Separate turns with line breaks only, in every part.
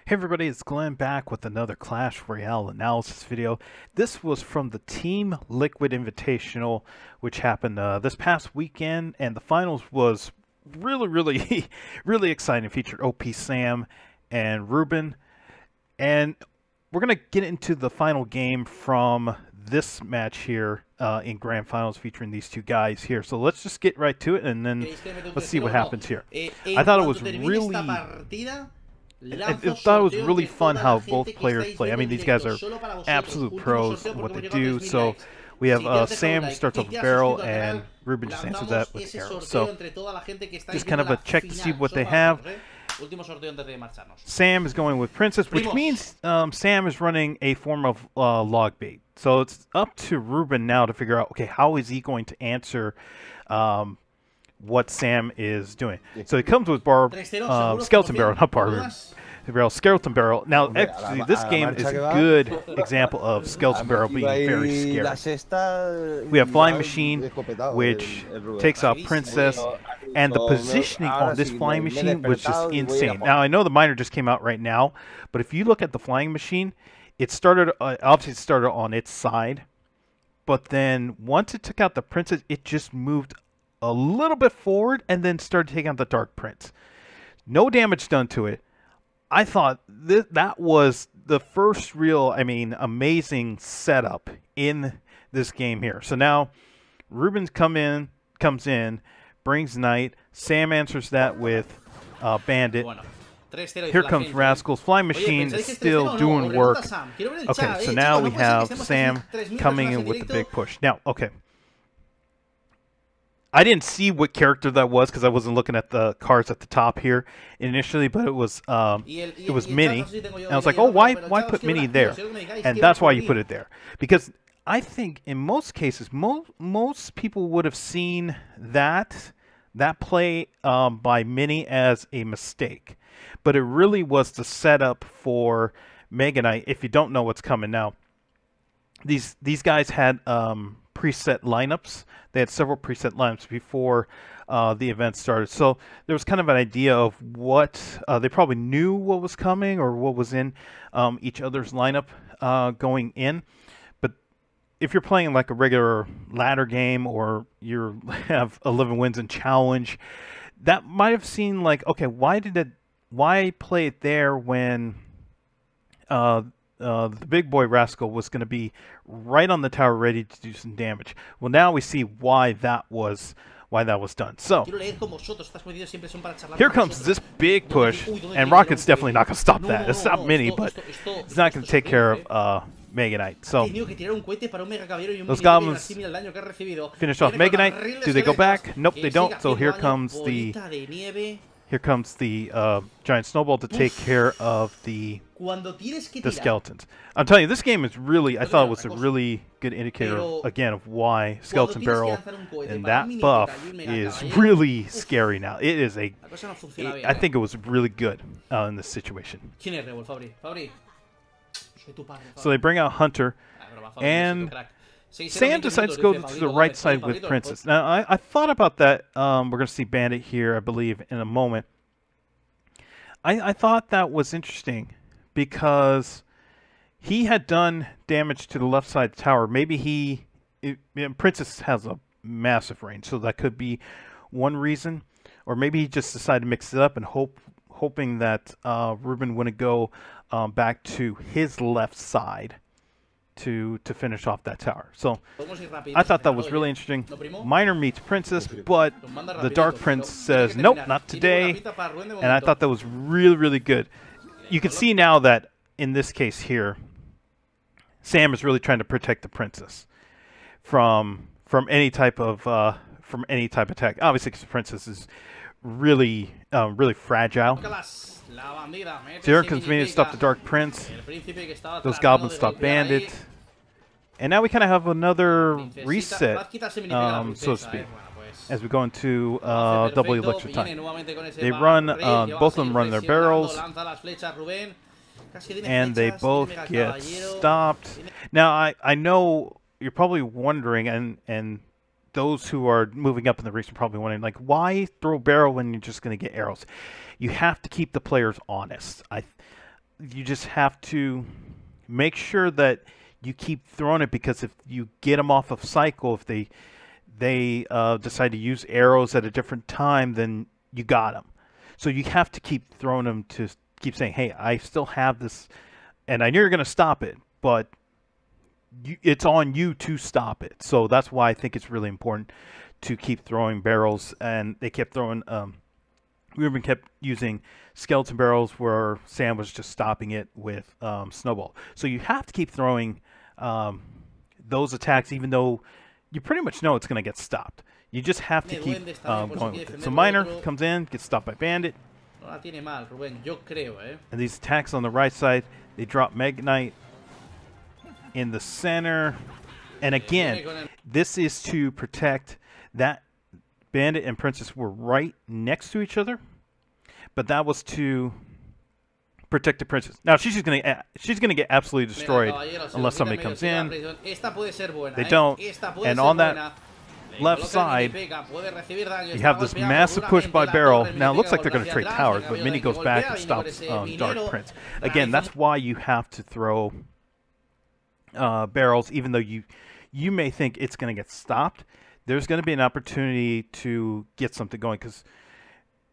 Hey everybody, it's Glenn back with another Clash Royale analysis video. This was from the Team Liquid Invitational, which happened this past weekend, and the finals was really, really exciting. It featured xopxsam and Ruben, and we're going to get into the final game from this match here in Grand Finals featuring these two guys here. So let's just get right to it, and then let's see what happens here. I thought it was really... I thought it was really fun how both players play. I mean, these guys are absolute pros in what they do. So we have Sam who starts off with barrel, and Ruben just answers that with arrows. So just kind of a check to see what they have. Sam is going with Princess, which means Sam is running a form of log bait. So it's up to Ruben now to figure out, okay, how is he going to answer what Sam is doing. So he comes with skeleton barrel, not barrel, skeleton barrel. Now, actually, this game is a good example of skeleton barrel being very scary. We have flying machine, which takes out Princess, and the positioning on this flying machine was just insane. Now, I know the miner just came out right now, but if you look at the flying machine, it started, obviously it started on its side, but then once it took out the Princess, it just moved a little bit forward and then started taking out the Dark Prince. No damage done to it. I thought that was the first real, amazing setup in this game here. So now Ruben's comes in, brings Knight. Sam answers that with Bandit. Here comes Rascals. Flying Machine is still doing work. Okay, so now we have Sam coming in with the big push. Now, okay. I didn't see what character that was because I wasn't looking at the cards at the top here initially, but it was Mini, and I was like, oh, why put Mini there? And that's why you put it there, because I think in most cases, most people would have seen that play by Mini as a mistake, but it really was the setup for Mega Knight. If you don't know what's coming now, these guys had preset lineups. They had several preset lineups before the event started. So there was kind of an idea of what they probably knew what was coming or what was in each other's lineup going in. But if you're playing like a regular ladder game or you have 11 wins and challenge, that might have seemed like, okay, why play it there when the big boy Rascal was going to be right on the tower ready to do some damage. Well, now we see why that was done. So here comes this big push, and Rocket's definitely not going to stop that. It's not Mini, but it's not going to take care of Mega Knight. So those goblins finish off Mega Knight. Do they go back? Nope, they don't. So here comes the giant snowball to take care of the skeletons. I'm telling you, this game is really, I thought it was a really good indicator, again, of why Skeleton Barrel and that buff is really scary now. It is I think it was really good in this situation. So they bring out Hunter, and Sam decides to go to the right side with Princess. Now, I thought about that. We're going to see Bandit here, I believe, in a moment. I thought that was interesting because he had done damage to the left side of the tower. Maybe Princess has a massive range, so that could be one reason. Or maybe he just decided to mix it up and hoping that Ruben wouldn't go back to his left side to finish off that tower. So I thought that was really interesting. Miner meets Princess, but the Dark Prince says, nope, not today. And I thought that was really good. You can see now that in this case here, Sam is really trying to protect the Princess from any type of attack. Obviously, because the Princess is really fragile. So here comes me to stop the Dark Prince. Those goblins stop Bandit. And now we kind of have another reset, so to speak, as we go into double elixir time. They run, both of them run their barrels, and they both get stopped. Now, I know you're probably wondering, and those who are moving up in the race are probably wondering, like, why throw barrel when you're just going to get arrows? You have to keep the players honest. you just have to make sure that you keep throwing it, because if you get them off of cycle, if they decide to use arrows at a different time, then you got them. So you have to keep throwing them to keep saying, hey, I still have this, and I know you're going to stop it, but it's on you to stop it. So that's why I think it's really important to keep throwing barrels. And they kept throwing, Ruben kept using skeleton barrels where Sam was just stopping it with snowball. So you have to keep throwing those attacks, even though you pretty much know it's going to get stopped. You just have to keep going with it. So Miner comes in, gets stopped by Bandit. And these attacks on the right side, they drop Mega Knight in the center. And again, this is to protect that. Bandit and Princess were right next to each other, but that was to protect the Princess. Now she's gonna get absolutely destroyed unless somebody comes in. They don't. And on that left side, you have this massive push by Barrel. Now it looks like they're going to trade towers, but Minnie goes back and stops Dark Prince. Again, that's why you have to throw barrels, even though you may think it's going to get stopped. There's going to be an opportunity to get something going, because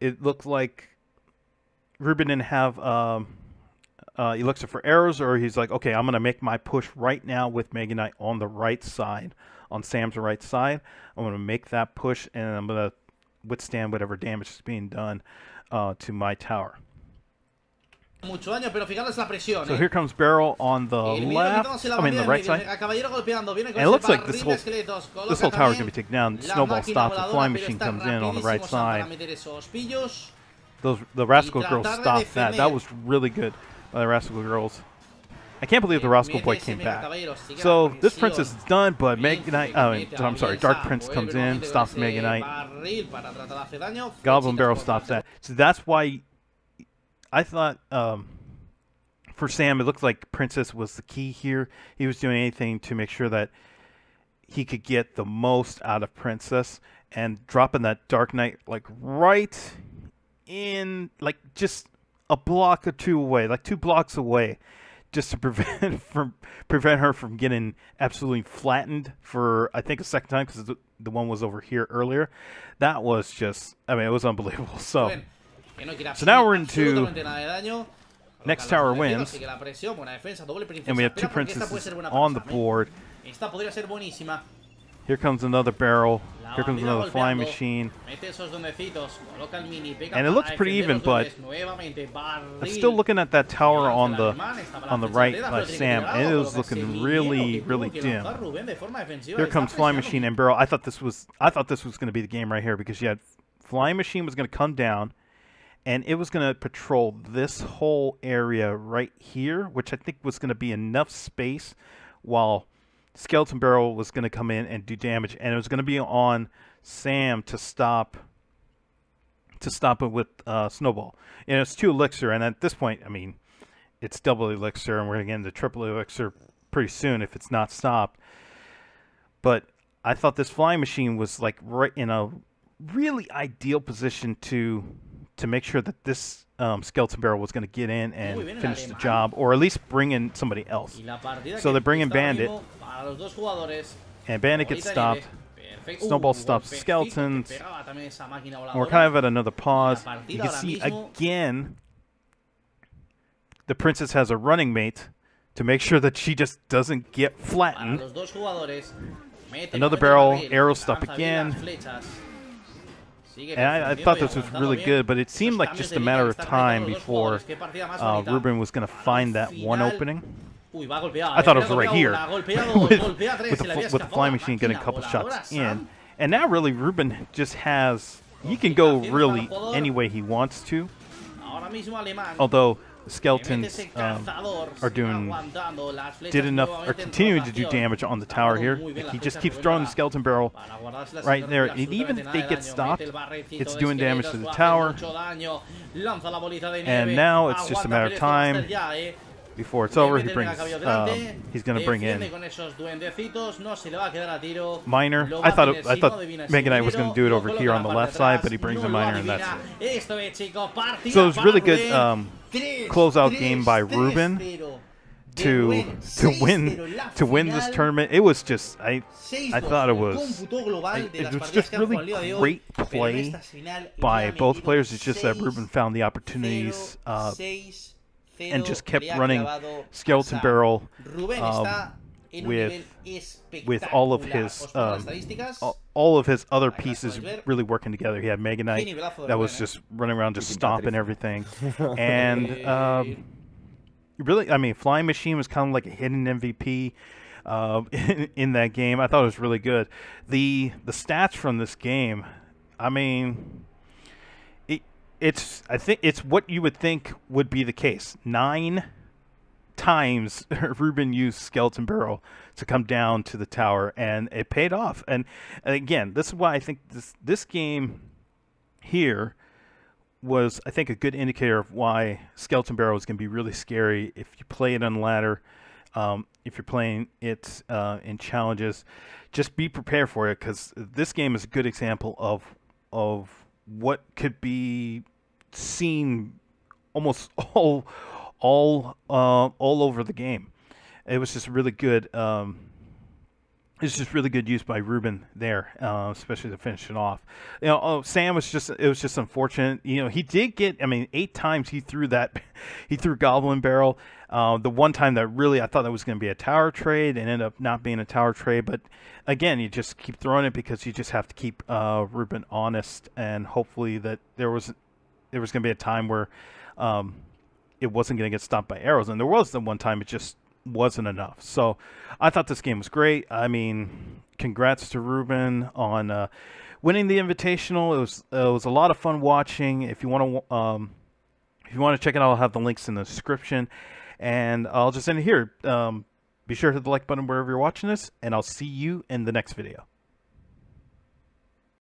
it looks like Ruben didn't have Elixir for arrows, or he's like, okay, I'm going to make my push right now with Mega Knight on the right side, on Sam's right side. I'm going to make that push, and I'm going to withstand whatever damage is being done to my tower. So here comes Barrel on the left, the right side. And it looks like this whole tower is going to be taken down. Snowball stops, the Flying Machine comes in on the right side. The Rascal Girls stopped that. That was really good by the Rascal Girls. I can't believe the Rascal Boy came back. So this Princess is done, but Dark Prince comes in, stops Mega Knight. Goblin Barrel stops that. So that's why I thought for Sam, it looked like Princess was the key here. He was doing anything to make sure that he could get the most out of Princess, and dropping that Dark Knight like right in, like just a block or two away, like 2 blocks away, just to prevent her from getting absolutely flattened for, I think, a second time, because the one was over here earlier. That was just, it was unbelievable. So now we're into next tower wins, and we have 2 princesses on the board. Here comes another barrel. Here comes another flying machine. And it looks pretty even, but I'm still looking at that tower on the right by Sam, and it was looking really, really dim. Here comes flying machine and barrel. I thought this was going to be the game right here, because you had flying machine was going to come down, and it was going to patrol this whole area right here, which I think was going to be enough space, while Skeleton Barrel was going to come in and do damage, and it was going to be on Sam to stop it with Snowball. And it's 2 Elixir, and at this point, it's double Elixir, and we're going to get into triple Elixir pretty soon if it's not stopped. But I thought this flying machine was like right in a really ideal position to make sure that this Skeleton Barrel was going to get in and finish the job, or at least bring in somebody else. So they bring in Bandit, and Bandit gets stopped. Snowball stops the skeletons. And we're kind of at another pause. You can see again, the Princess has a running mate to make sure that she just doesn't get flattened. Another barrel, arrow stop again. And I thought this was really good, but it seemed like just a matter of time before Ruben was going to find that one opening. I thought it was right here, with the flying machine getting a couple shots in. And now really Ruben just has, he can go really any way he wants to. Although the skeletons are continuing to do damage on the tower here. He just keeps throwing the skeleton barrel right there. And even if they get stopped, it's doing damage to the tower. And now it's just a matter of time. before it's over, he's going to bring in Miner. I thought Mega Knight was going to do it over here on the left side, but he brings a Miner, and that's it. So it was really good closeout game by Ruben to win this tournament. It was just I thought it was just really great play by both players. It's just that Ruben found the opportunities and just kept running Skeleton Barrel with all of his other pieces really working together. He had Mega Knight that was just running around just stomping everything, and really, I mean, Flying Machine was kind of like a hidden MVP in that game. I thought it was really good. The stats from this game, I mean, I think it's what you would think would be the case. 9 times Ruben used Skeleton Barrel to come down to the tower, and it paid off. And again, this is why I think this game here was, I think, a good indicator of why Skeleton Barrel is going to be really scary if you play it on ladder. If you're playing it in challenges, just be prepared for it, because this game is a good example of what could be seen almost all over the game. It was just really good. It's just really good use by Ruben there, especially to finish it off. You know, Sam was just unfortunate. You know, he did get, I mean, 8 times he threw Goblin Barrel. The one time that really I thought that was going to be a tower trade, and ended up not being a tower trade. But again, you just keep throwing it because you just have to keep Ruben honest, and hopefully that there was going to be a time where it wasn't going to get stopped by arrows. And there was the one time it just wasn't enough. So I thought this game was great. I mean, congrats to Ruben on winning the Invitational. It was a lot of fun watching. If you want to check it out, I'll have the links in the description, and I'll just end it here. Be sure to hit the like button wherever you're watching this, and I'll see you in the next video.